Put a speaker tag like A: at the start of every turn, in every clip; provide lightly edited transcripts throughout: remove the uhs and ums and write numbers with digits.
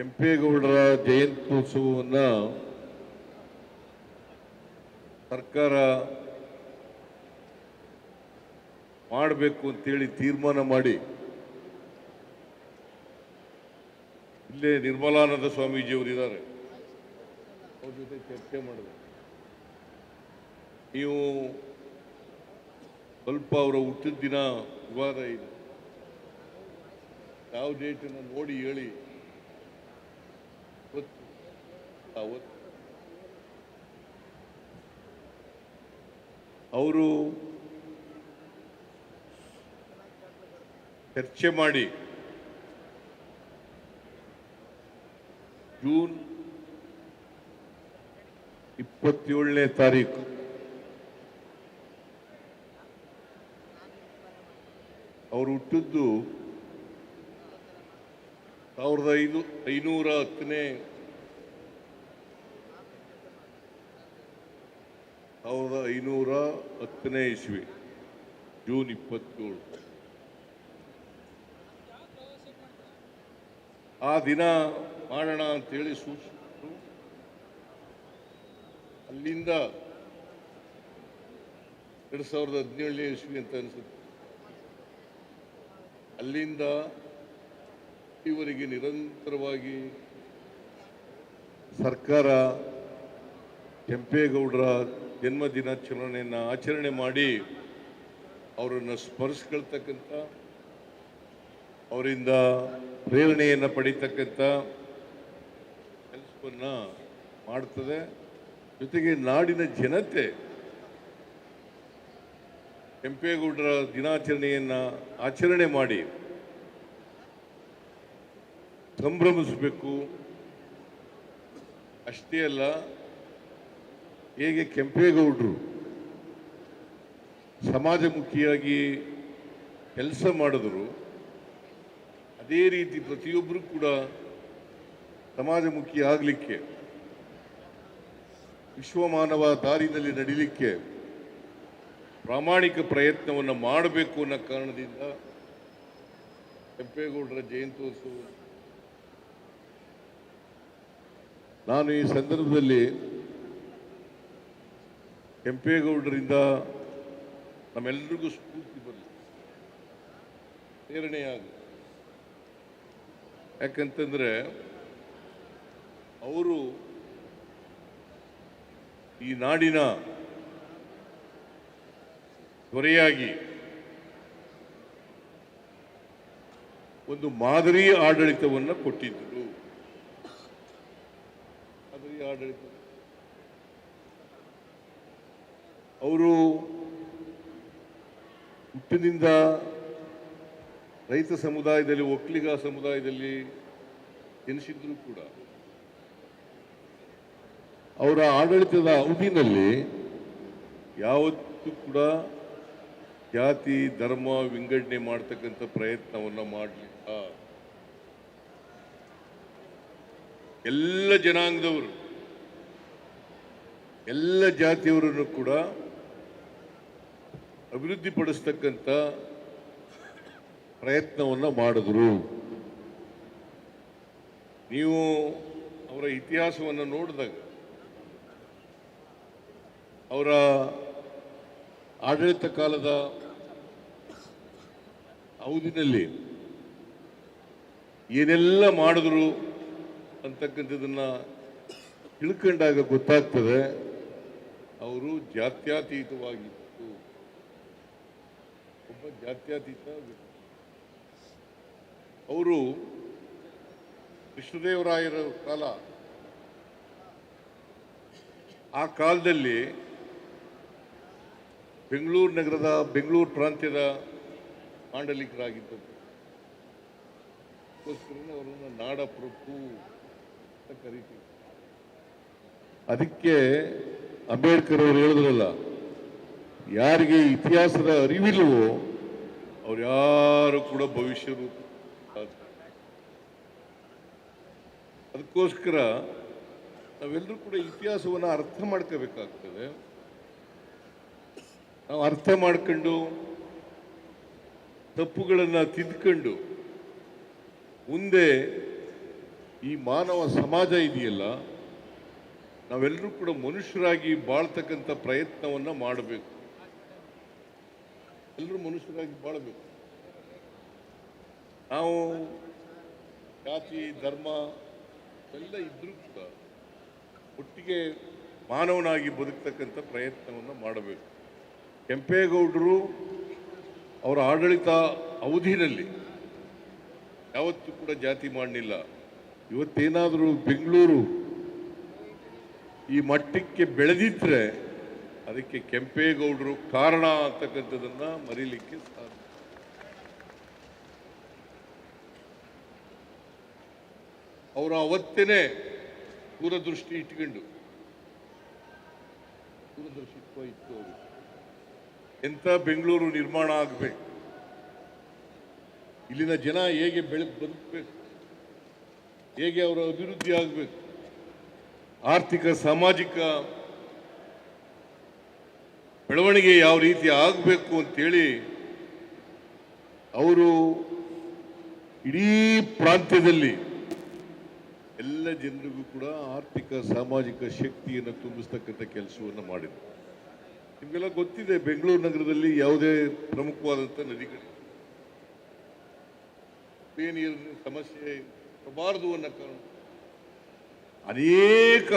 A: ಕೆಂಪೇಗೌಡರ ಜಯಂತ್ಯೋತ್ಸವವನ್ನು ಸರ್ಕಾರ ಮಾಡಬೇಕು ಅಂತೇಳಿ ತೀರ್ಮಾನ ಮಾಡಿ ಇಲ್ಲೇ ನಿರ್ಮಲಾನಂದ ಸ್ವಾಮೀಜಿಯವರು ಇದ್ದಾರೆ, ಅವ್ರ ಜೊತೆ ಚರ್ಚೆ ಮಾಡಿದೆ. ನೀವು ಸ್ವಲ್ಪ ಅವರ ಹುಟ್ಟಿದ ದಿನ ವಿವಾದ ಇದೆ, ಯಾವ ಡೇಟನ್ನು ನೋಡಿ ಹೇಳಿ. ಅವರು ಚರ್ಚೆ ಮಾಡಿ ಜೂನ್ 27ನೇ ತಾರೀಕು ಅವರು ಹುಟ್ಟಿದ್ದು 1510ನೇ ಇಸ್ವಿ, ಜೂನ್ 27. ಆ ದಿನ ಮಾಡೋಣ ಅಂತೇಳಿ ಸೂಚಿಸಿದ್ರು. ಅಲ್ಲಿಂದ 2017ನೇ ಇಸ್ವಿ ಅಂತ ಅನಿಸುತ್ತೆ, ಅಲ್ಲಿಂದ ಇವರಿಗೆ ನಿರಂತರವಾಗಿ ಸರ್ಕಾರ ಕೆಂಪೇಗೌಡರ ಜನ್ಮ ದಿನಾಚರಣೆಯನ್ನು ಆಚರಣೆ ಮಾಡಿ ಅವರನ್ನು ಸ್ಮರಿಸ್ಕೊಳ್ತಕ್ಕಂಥ, ಅವರಿಂದ ಪ್ರೇರಣೆಯನ್ನು ಪಡೀತಕ್ಕಂಥ ಕೆಲಸವನ್ನು ಮಾಡ್ತದೆ. ಜೊತೆಗೆ ನಾಡಿನ ಜನತೆ ಕೆಂಪೇಗೌಡರ ದಿನಾಚರಣೆಯನ್ನು ಆಚರಣೆ ಮಾಡಿ ಸಂಭ್ರಮಿಸಬೇಕು. ಅಷ್ಟೇ ಅಲ್ಲ, ಹೇಗೆ ಕೆಂಪೇಗೌಡರು ಸಮಾಜಮುಖಿಯಾಗಿ ಕೆಲಸ ಮಾಡಿದ್ರು, ಅದೇ ರೀತಿ ಪ್ರತಿಯೊಬ್ಬರು ಕೂಡ ಸಮಾಜಮುಖಿ ಆಗಲಿಕ್ಕೆ, ವಿಶ್ವಮಾನವ ದಾರಿನಲ್ಲಿ ನಡೀಲಿಕ್ಕೆ ಪ್ರಾಮಾಣಿಕ ಪ್ರಯತ್ನವನ್ನು ಮಾಡಬೇಕು ಅನ್ನೋ ಕಾರಣದಿಂದ ಕೆಂಪೇಗೌಡರ ಜಯಂತ್ಯೋತ್ಸವ. ನಾನು ಈ ಸಂದರ್ಭದಲ್ಲಿ ಕೆಂಪೇಗೌಡರಿಂದ ನಮ್ಮೆಲ್ಲರಿಗೂ ಸ್ಫೂರ್ತಿ ಬರಲಿ, ಪ್ರೇರಣೆಯಾಗಲಿ. ಯಾಕಂತಂದ್ರೆ ಅವರು ಈ ನಾಡಿನ ದೊರೆಯಾಗಿ ಒಂದು ಮಾದರಿ ಆಡಳಿತವನ್ನು ಕೊಟ್ಟಿದ್ದರು. ಮಾದರಿ ಆಡಳಿತ ಅವರು ಹುಟ್ಟಿನಿಂದ ರೈತ ಸಮುದಾಯದಲ್ಲಿ, ಒಕ್ಕಲಿಗ ಸಮುದಾಯದಲ್ಲಿ ಜನಿಸಿದ್ರು ಕೂಡ ಅವರ ಆಡಳಿತದ ಅವಧಿನಲ್ಲಿ ಯಾವತ್ತೂ ಕೂಡ ಜಾತಿ ಧರ್ಮ ವಿಂಗಡಣೆ ಮಾಡ್ತಕ್ಕಂಥ ಪ್ರಯತ್ನವನ್ನು ಮಾಡಲಿಲ್ಲ. ಎಲ್ಲ ಜನಾಂಗದವರು, ಎಲ್ಲ ಜಾತಿಯವರನ್ನು ಕೂಡ ಅಭಿವೃದ್ಧಿಪಡಿಸ್ತಕ್ಕಂಥ ಪ್ರಯತ್ನವನ್ನು ಮಾಡಿದ್ರು. ನೀವು ಅವರ ಇತಿಹಾಸವನ್ನು ನೋಡಿದಾಗ ಅವರ ಆಡಳಿತ ಕಾಲದ ಅವಧಿನಲ್ಲಿ ಏನೆಲ್ಲ ಮಾಡಿದ್ರು ಅಂತಕ್ಕಂಥದ್ದನ್ನು ತಿಳ್ಕೊಂಡಾಗ ಗೊತ್ತಾಗ್ತದೆ ಅವರು ಜಾತ್ಯತೀತವಾಗಿತ್ತು. ಒಬ್ಬ ಜಾತ್ಯತೀತ ವ್ಯಕ್ತಿ. ಅವರು ಕೃಷ್ಣದೇವರಾಯರ ಕಾಲ, ಆ ಕಾಲದಲ್ಲಿ ಬೆಂಗಳೂರು ನಗರದ, ಬೆಂಗಳೂರು ಪ್ರಾಂತ್ಯದ ಮಾಂಡಲಿಕರಾಗಿದ್ದರು. ಅವರನ್ನು ನಾಡಪ್ರಭು ಅಂತ ಕರೀತೀವಿ. ಅದಕ್ಕೆ ಅಂಬೇಡ್ಕರ್ ಅವರು ಹೇಳಿದ್ರಲ್ಲ, ಯಾರಿಗೆ ಇತಿಹಾಸದ ಅರಿವಿಲ್ವೋ ಅವ್ರು ಯಾರು ಕೂಡ ಭವಿಷ್ಯ ರೂಪ. ಅದಕ್ಕೋಸ್ಕರ ನಾವೆಲ್ಲರೂ ಕೂಡ ಇತಿಹಾಸವನ್ನು ಅರ್ಥ ಮಾಡ್ಕೋಬೇಕಾಗ್ತದೆ. ನಾವು ಅರ್ಥ ಮಾಡ್ಕೊಂಡು ತಪ್ಪುಗಳನ್ನು ತಿದ್ಕೊಂಡು ಮುಂದೆ ಈ ಮಾನವ ಸಮಾಜ ಇದೆಯಲ್ಲ, ನಾವೆಲ್ಲರೂ ಕೂಡ ಮನುಷ್ಯರಾಗಿ ಬಾಳ್ತಕ್ಕಂಥ ಪ್ರಯತ್ನವನ್ನ ಮಾಡಬೇಕು. ಎಲ್ಲರೂ ಮನುಷ್ಯರಾಗಿ ಬಾಳಬೇಕು. ನಾವು ಜಾತಿ ಧರ್ಮ ಎಲ್ಲ ಇದ್ರೂ ಕೂಡ ಒಟ್ಟಿಗೆ ಮಾನವನಾಗಿ ಬದುಕ್ತಕ್ಕಂಥ ಪ್ರಯತ್ನವನ್ನು ಮಾಡಬೇಕು. ಕೆಂಪೇಗೌಡರು ಅವರ ಆಡಳಿತ ಅವಧಿನಲ್ಲಿ ಯಾವತ್ತೂ ಕೂಡ ಜಾತಿ ಮಾಡಲಿಲ್ಲ. ಇವತ್ತೇನಾದರೂ ಬೆಂಗಳೂರು ಈ ಮಟ್ಟಕ್ಕೆ ಬೆಳೆದಿದ್ರೆ ಅದಕ್ಕೆ ಕೆಂಪೇಗೌಡರು ಕಾರಣ ಅಂತಕ್ಕಂಥದನ್ನ ಮರೀಲಿಕ್ಕೆ ಸಾಧ್ಯ. ಅವರು ಅವತ್ತೇನೆ ದೂರದೃಷ್ಟಿ ಇಟ್ಕೊಂಡು ದೂರದರ್ಶಿತ್ವ ಇತ್ತು ಅವರು. ಎಂಥ ಬೆಂಗಳೂರು ನಿರ್ಮಾಣ ಆಗಬೇಕು, ಇಲ್ಲಿನ ಜನ ಹೇಗೆ ಬದುಕಬೇಕು, ಹೇಗೆ ಅವರ ಅಭಿವೃದ್ಧಿ ಆಗಬೇಕು, ಆರ್ಥಿಕ ಸಾಮಾಜಿಕ ಬೆಳವಣಿಗೆ ಯಾವ ರೀತಿ ಆಗಬೇಕು ಅಂತೇಳಿ ಅವರು ಇಡೀ ಪ್ರಾಂತ್ಯದಲ್ಲಿ ಎಲ್ಲ ಜನರಿಗೂ ಕೂಡ ಆರ್ಥಿಕ ಸಾಮಾಜಿಕ ಶಕ್ತಿಯನ್ನು ತುಂಬಿಸ್ತಕ್ಕಂಥ ಕೆಲಸವನ್ನು ಮಾಡಿದರು. ನಿಮಗೆಲ್ಲ ಗೊತ್ತಿದೆ, ಬೆಂಗಳೂರು ನಗರದಲ್ಲಿ ಯಾವುದೇ ಪ್ರಮುಖವಾದಂಥ ನದಿಗಳು ನೀರಿನ ಸಮಸ್ಯೆ ಬರಬಾರದು ಅನ್ನೋ ಕಾರಣ ಅನೇಕ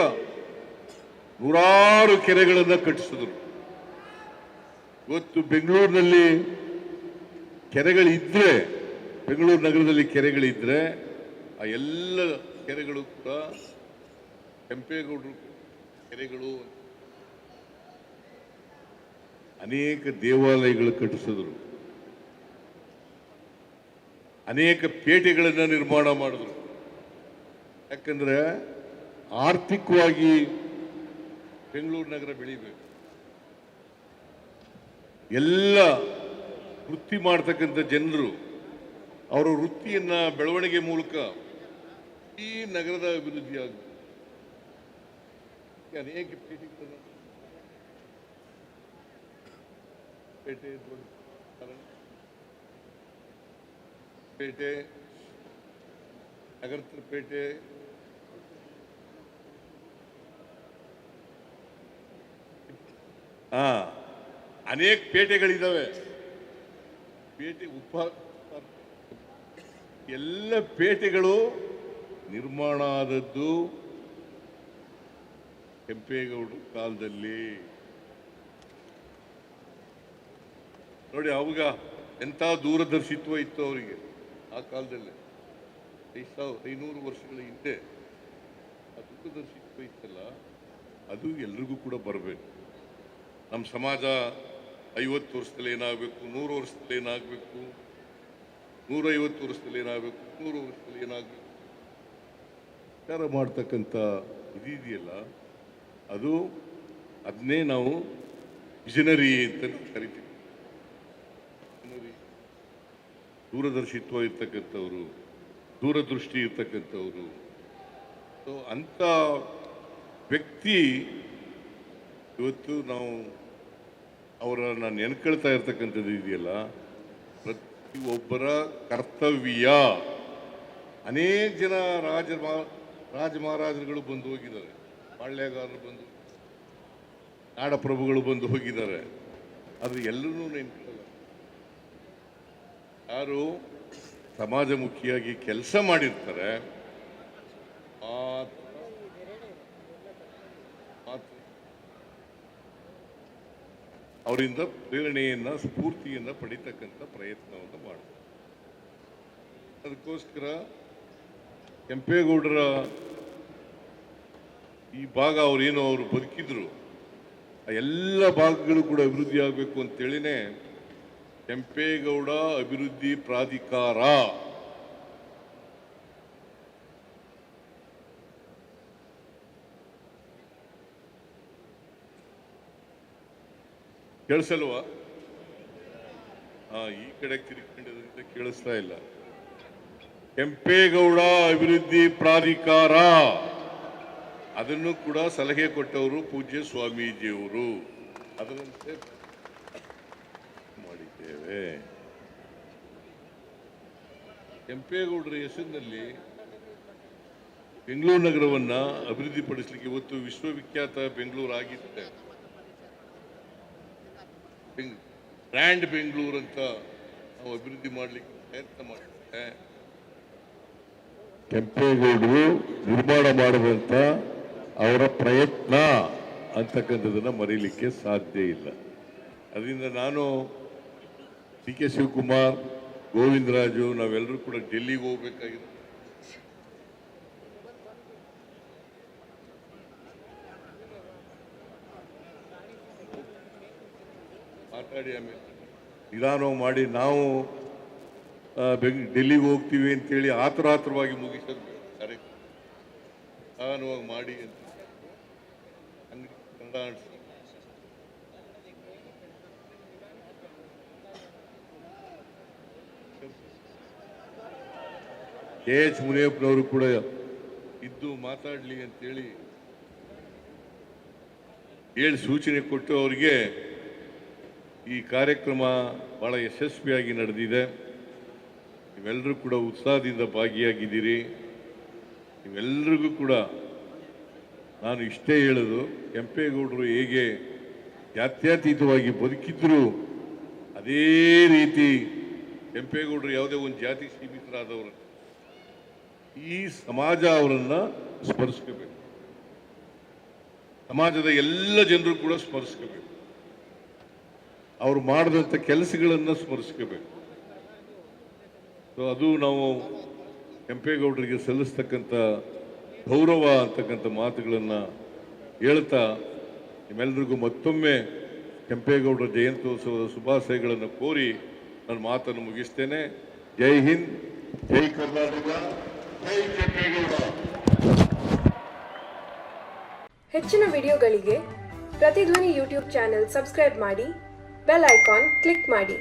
A: ನೂರಾರು ಕೆರೆಗಳನ್ನು ಕಟ್ಟಿಸಿದ್ರು. ಇವತ್ತು ಬೆಂಗಳೂರಿನಲ್ಲಿ ಕೆರೆಗಳಿದ್ರೆ, ಬೆಂಗಳೂರು ನಗರದಲ್ಲಿ ಕೆರೆಗಳಿದ್ರೆ ಆ ಎಲ್ಲ ಕೆರೆಗಳು ಕೂಡ ಕೆಂಪೇಗೌಡರು ಕೆರೆಗಳು. ಅನೇಕ ದೇವಾಲಯಗಳು ಕಟ್ಟಿಸಿದ್ರು, ಅನೇಕ ಪೇಟೆಗಳನ್ನು ನಿರ್ಮಾಣ ಮಾಡಿದ್ರು. ಯಾಕಂದ್ರೆ ಆರ್ಥಿಕವಾಗಿ ಬೆಂಗಳೂರು ನಗರ ಬೆಳಿಬೇಕು. ಎಲ್ಲ ವೃತ್ತಿ ಮಾಡ್ತಕ್ಕಂಥ ಜನರು ಅವರ ವೃತ್ತಿಯನ್ನ ಬೆಳವಣಿಗೆ ಮೂಲಕ ಈ ನಗರದ ಅಭಿವೃದ್ಧಿ ಆಗುತ್ತೆ. ಅನೇಕ ಪೇಟೆಗಳನ್ನು ಪೇಟೆ, ಪೇಟೆ, ನಗರದ ಪೇಟೆ, ಅನೇಕ ಪೇಟೆಗಳಿದ್ದಾವೆ. ಪೇಟೆ ಎಲ್ಲ ಪೇಟೆಗಳು ನಿರ್ಮಾಣ ಆದದ್ದು ಕೆಂಪೇಗೌಡರ ಕಾಲದಲ್ಲಿ. ನೋಡಿ, ಅವಾಗ ಎಂಥ ದೂರದರ್ಶಿತ್ವ ಇತ್ತು ಅವರಿಗೆ ಆ ಕಾಲದಲ್ಲಿ. 500 ವರ್ಷಗಳ ಹಿಂದೆ ಆ ದೂರದರ್ಶಿತ್ವ ಇತ್ತಲ್ಲ, ಅದು ಎಲ್ರಿಗೂ ಕೂಡ ಬರಬೇಕು. ನಮ್ಮ ಸಮಾಜ 50 ವರ್ಷದಲ್ಲಿ ಏನಾಗಬೇಕು, 100 ವರ್ಷದಲ್ಲಿ ಏನಾಗಬೇಕು, 150 ವರ್ಷದಲ್ಲಿ ಏನಾಗಬೇಕು, 100 ವರ್ಷದಲ್ಲಿ ಏನಾಗಬೇಕು ವಿಚಾರ ಮಾಡ್ತಕ್ಕಂಥ ಇದೆಯಲ್ಲ, ಅದನ್ನೇ ನಾವು ವಿಷನರಿ ಅಂತ ಕರಿತೀವಿ. ದೂರದರ್ಶಿತ್ವ ಇರ್ತಕ್ಕಂಥವ್ರು, ದೂರದೃಷ್ಟಿ ಇರ್ತಕ್ಕಂಥವ್ರು. ಸೊ ಅಂಥ ವ್ಯಕ್ತಿ ಇವತ್ತು ನಾವು ಅವರನ್ನು ನೆನ್ಕೊಳ್ತಾ ಇರ್ತಕ್ಕಂಥದ್ದು ಇದೆಯಲ್ಲ, ಪ್ರತಿಯೊಬ್ಬರ ಕರ್ತವ್ಯ. ಅನೇಕ ಜನ ರಾಜ ಮಹಾರಾಜರುಗಳು ಬಂದು ಹೋಗಿದ್ದಾರೆ, ಪಾಳ್ಯಗಾರರು ಬಂದು, ನಾಡಪ್ರಭುಗಳು ಬಂದು ಹೋಗಿದ್ದಾರೆ. ಆದ್ರೆ ಎಲ್ಲರೂ ನೆನ್ಕೊಳ್ಳಲ್ಲ. ಯಾರು ಸಮಾಜಮುಖಿಯಾಗಿ ಕೆಲಸ ಮಾಡಿರ್ತಾರೆ ಅವರಿಂದ ಪ್ರೇರಣೆಯನ್ನ, ಸ್ಫೂರ್ತಿಯನ್ನ ಪಡಿತಕ್ಕಂಥ ಪ್ರಯತ್ನವನ್ನು ಮಾಡ್ತಾರೆ. ಅದಕ್ಕೋಸ್ಕರ ಕೆಂಪೇಗೌಡರ ಈ ಭಾಗ ಅವರು ಬದುಕಿದ್ರು, ಆ ಎಲ್ಲ ಭಾಗಗಳು ಕೂಡ ಅಭಿವೃದ್ಧಿ ಆಗಬೇಕು ಅಂತೇಳಿನೇ ಕೆಂಪೇಗೌಡ ಅಭಿವೃದ್ಧಿ ಪ್ರಾಧಿಕಾರ ಕೇಳಿಸಲ್ವಾ? ಈ ಕಡೆ ತಿರುಗಿಕೊಂಡಿದ್ರಿಂದ ಕೇಳಿಸ್ತಾ ಇಲ್ಲ. ಕೆಂಪೇಗೌಡ ಅಭಿವೃದ್ಧಿ ಪ್ರಾಧಿಕಾರ, ಅದನ್ನು ಕೂಡ ಸಲಹೆ ಕೊಟ್ಟವರು ಪೂಜ್ಯ ಸ್ವಾಮೀಜಿಯವರು. ಅದರಂತೆ ಮಾಡಿದ್ದೇವೆ. ಕೆಂಪೇಗೌಡರ ಹೆಸರಿನಲ್ಲಿ ಬೆಂಗಳೂರು ನಗರವನ್ನು ಅಭಿವೃದ್ಧಿಪಡಿಸಲಿಕ್ಕೆ ಇವತ್ತು ವಿಶ್ವವಿಖ್ಯಾತ ಬೆಂಗಳೂರು ಆಗಿದೆ. ಬ್ರ್ಯಾಂಡ್ ಬೆಂಗಳೂರು ಅಂತ ನಾವು ಅಭಿವೃದ್ಧಿ ಮಾಡಲಿಕ್ಕೆ ಪ್ರಯತ್ನ ಮಾಡ್ತೇವೆ. ಕೆಂಪೇಗೌಡರು ನಿರ್ಮಾಣ ಮಾಡಿದಂಥ ಅವರ ಪ್ರಯತ್ನ ಅಂತಕ್ಕಂಥದ್ದನ್ನು ಮರೀಲಿಕ್ಕೆ ಸಾಧ್ಯ ಇಲ್ಲ. ಅದರಿಂದ ನಾನು ಡಿ ಕೆ ಶಿವಕುಮಾರ್, ಗೋವಿಂದರಾಜು ನಾವೆಲ್ಲರೂ ಕೂಡ ಡೆಲ್ಲಿಗೆ ಹೋಗ್ಬೇಕಾಗಿದೆ. ಮಾತಾಡಿ ಆಮೇಲೆ ನಿಧಾನವಾಗಿ ಮಾಡಿ ನಾವು ಡೆಲ್ಲಿಗೆ ಹೋಗ್ತೀವಿ ಅಂತೇಳಿ ಆತುರವಾಗಿ ಮುಗಿಸೋದು ಕಾರ್ಯಕ್ರಮ ನಿಧಾನವಾಗಿ ಮಾಡಿ ಅಂತ ಕನ್ನಡ ಕೆ ಎಚ್ ಮುನಿಯಪ್ಪನವರು ಕೂಡ ಇದ್ದು ಮಾತಾಡಲಿ ಅಂತೇಳಿ ಹೇಳಿ ಸೂಚನೆ ಕೊಟ್ಟು ಅವರಿಗೆ ಈ ಕಾರ್ಯಕ್ರಮ ಬಹಳ ಯಶಸ್ವಿಯಾಗಿ ನಡೆದಿದೆ. ನೀವೆಲ್ಲರೂ ಕೂಡ ಉತ್ಸಾಹದಿಂದ ಭಾಗಿಯಾಗಿದ್ದೀರಿ. ನೀವೆಲ್ಲರಿಗೂ ಕೂಡ ನಾನು ಇಷ್ಟೇ ಹೇಳೋದು, ಕೆಂಪೇಗೌಡರು ಹೇಗೆ ಜಾತ್ಯತೀತವಾಗಿ ಬದುಕಿದ್ರು ಅದೇ ರೀತಿ ಕೆಂಪೇಗೌಡರು ಯಾವುದೇ ಒಂದು ಜಾತಿ ಸೀಮಿತರಾದವರು, ಈ ಸಮಾಜ ಅವರನ್ನು ಸ್ಮರಿಸ್ಕೋಬೇಕು. ಸಮಾಜದ ಎಲ್ಲ ಜನರು ಕೂಡ ಸ್ಮರಿಸ್ಕೋಬೇಕು. ಅವರು ಮಾಡಿದಂಥ ಕೆಲಸಗಳನ್ನು ಸ್ಮರಿಸ್ಕೋಬೇಕು. ಸೊ ಅದು ನಾವು ಕೆಂಪೇಗೌಡರಿಗೆ ಸಲ್ಲಿಸ್ತಕ್ಕಂಥ ಗೌರವ ಅಂತಕ್ಕಂಥ ಮಾತುಗಳನ್ನು ಹೇಳ್ತಾ ನಿಮ್ಮೆಲ್ಲರಿಗೂ ಮತ್ತೊಮ್ಮೆ ಕೆಂಪೇಗೌಡರ ಜಯಂತ್ಯೋತ್ಸವದ ಶುಭಾಶಯಗಳನ್ನು ಕೋರಿ ನನ್ನ ಮಾತನ್ನು ಮುಗಿಸ್ತೇನೆ. ಜೈ ಹಿಂದ್, ಜೈ ಕರ್ನಾಟಕ, ಜೈ ಕೆಂಪೇಗೌಡ.
B: ಹೆಚ್ಚಿನ ವಿಡಿಯೋಗಳಿಗೆ ಪ್ರತಿಧ್ವನಿ ಯೂಟ್ಯೂಬ್ ಚಾನೆಲ್ ಸಬ್ಸ್ಕ್ರೈಬ್ ಮಾಡಿ, ಬೆಲ್ ಐಕಾನ್ ಕ್ಲಿಕ್ ಮಾಡಿ.